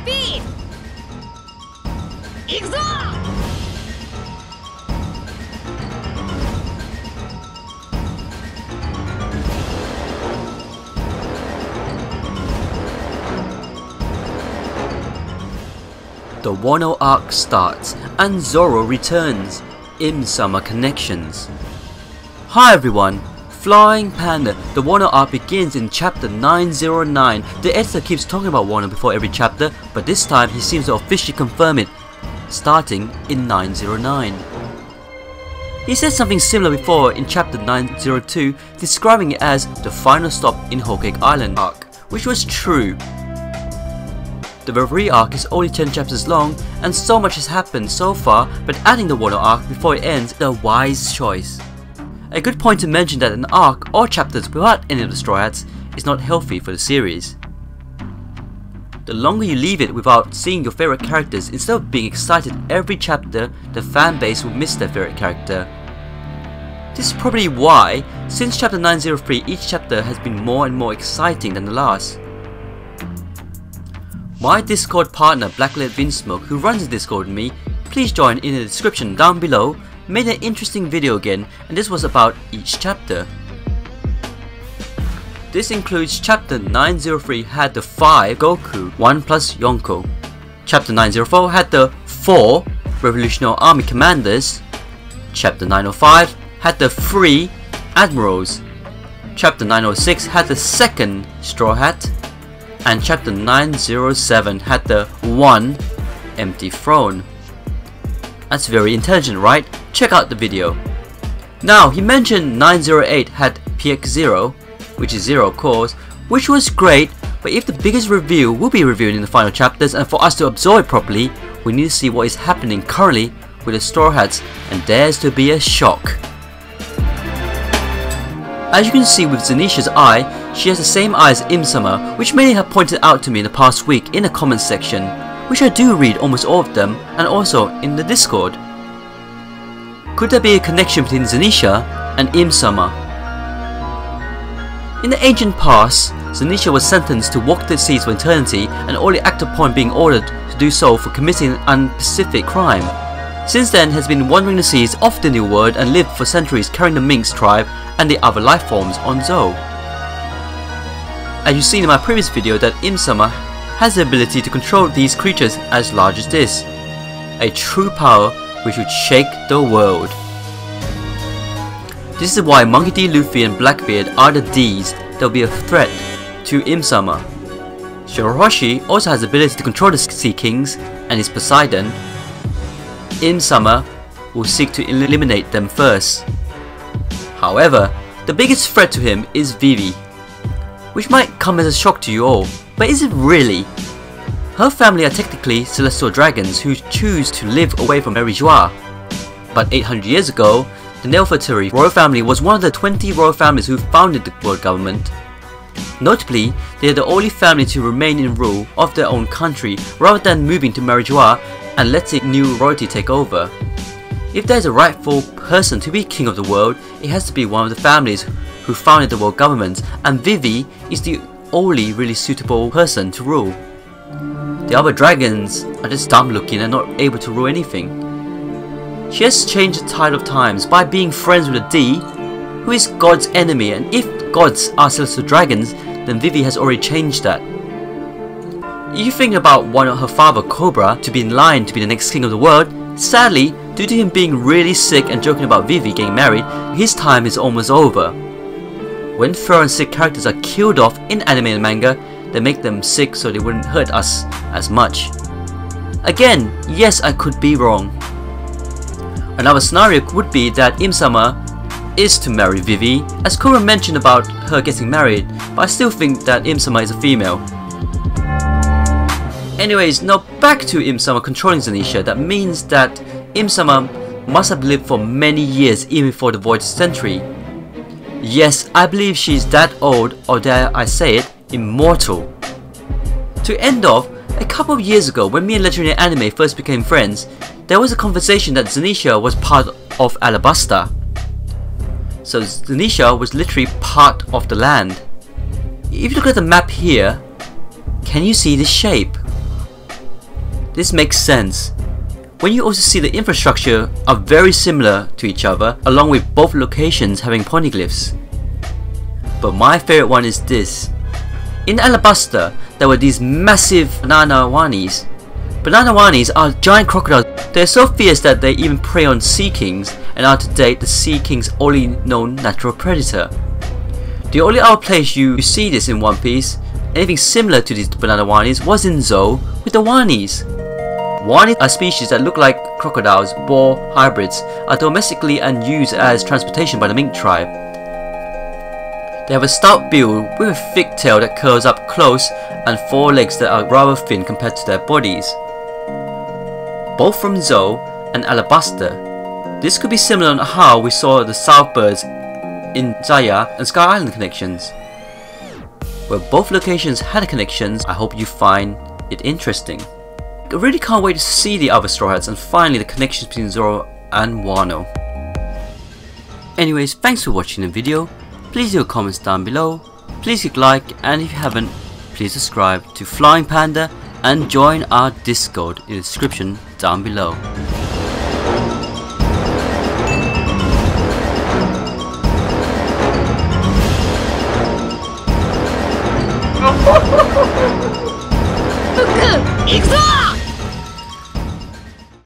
speed! Ikuzo! The Wano arc starts and Zoro returns. Summer connections. Hi everyone, Flying Panda. The Wano arc begins in chapter 909. The editor keeps talking about Wano before every chapter, but this time he seems to officially confirm it, starting in 909. He said something similar before in chapter 902, describing it as the final stop in Whole Cake Island arc, which was true. The Reverie arc is only 10 chapters long, and so much has happened so far, but adding the Wano arc before it ends is a wise choice. A good point to mention that an arc or chapters without any of the Straw Hats is not healthy for the series. The longer you leave it without seeing your favourite characters, instead of being excited every chapter, the fanbase will miss their favourite character. This is probably why, since chapter 903, each chapter has been more and more exciting than the last. My Discord partner Blacklit Vinsmoke, who runs the Discord with me, please join in the description down below, made an interesting video again, and this was about each chapter. This includes chapter 903 had the 5 Goku, 1 plus Yonko. Chapter 904 had the 4 Revolutionary Army Commanders. Chapter 905 had the 3 Admirals. Chapter 906 had the 2nd Straw Hat. And chapter 907 had the 1 empty throne. That's very intelligent, right? Check out the video. Now, he mentioned 908 had PX0, which is 0 of course, which was great, but if the biggest reveal will be revealed in the final chapters, and for us to absorb it properly, we need to see what is happening currently with the Straw Hats, and there's to be a shock. As you can see with Zenisha's eye, she has the same eye as Summer, which many have pointed out to me in the past week in the comments section, which I do read almost all of them, and also in the Discord. Could there be a connection between Zenisha and Summer? In the ancient past, Zenisha was sentenced to walk the seas for eternity and only act upon being ordered to do so for committing an unspecific crime. Since then has been wandering the seas off the New World and lived for centuries carrying the Minx tribe and the other life forms on Zoro. As you've seen in my previous video that Summer has the ability to control these creatures as large as this. A true power which would shake the world. This is why Monkey D. Luffy and Blackbeard are the D's that will be a threat to Summer. Shirahoshi also has the ability to control the Sea Kings and his Poseidon. Summer will seek to eliminate them first. However, the biggest threat to him is Vivi, which might come as a shock to you all, but is it really? Her family are technically celestial dragons who choose to live away from Merijois. But 800 years ago, the Nefertari royal family was one of the 20 royal families who founded the world government. Notably, they are the only family to remain in rule of their own country rather than moving to Merijois and letting new royalty take over. If there is a rightful person to be king of the world, it has to be one of the families who founded the world government, and Vivi is the only really suitable person to rule. The other dragons are just dumb looking and not able to rule anything. She has changed the tide of times by being friends with a D, who is God's enemy, and if gods are celestial dragons, then Vivi has already changed that. If you think about her father Cobra to be in line to be the next king of the world, sadly, due to him being really sick and joking about Vivi getting married, his time is almost over. When fur and sick characters are killed off in anime and manga, they make them sick so they wouldn't hurt us as much. Again, yes, I could be wrong. Another scenario would be that Summer is to marry Vivi, as Cobra mentioned about her getting married, but I still think that Summer is a female. Anyways, now back to Summer controlling Zenisha. That means that Summer must have lived for many years even before the Void Century. Yes, I believe she's that old, or dare I say it, immortal. To end off, a couple of years ago when me and Legendary Anime first became friends, there was a conversation that Zenisha was part of Alabasta. So Zenisha was literally part of the land. If you look at the map here, can you see this shape? This makes sense when you also see the infrastructure are very similar to each other, along with both locations having poneglyphs. But my favorite one is this. In Alabasta, there were these massive banana wanis. Banana wanis are giant crocodiles. They are so fierce that they even prey on sea kings, and are to date the sea king's only known natural predator. The only other place you see this in One Piece, anything similar to these banana wanis, was in Zou with the wanis. Wanis are species that look like crocodiles, boar hybrids, are domestically and used as transportation by the mink tribe. They have a stout build with a thick tail that curls up close and 4 legs that are rather thin compared to their bodies. Both from Zou and Alabasta. This could be similar on how we saw the Southbirds in Zaya and Sky Island connections. Where both locations had connections, I hope you find it interesting. I really can't wait to see the other Straw Hats and finally the connections between Zoro and Wano. Anyways, thanks for watching the video. Please leave your comments down below. Please click like, and if you haven't, please subscribe to Flying Panda and join our Discord in the description down below. Fuku, 行くぞ!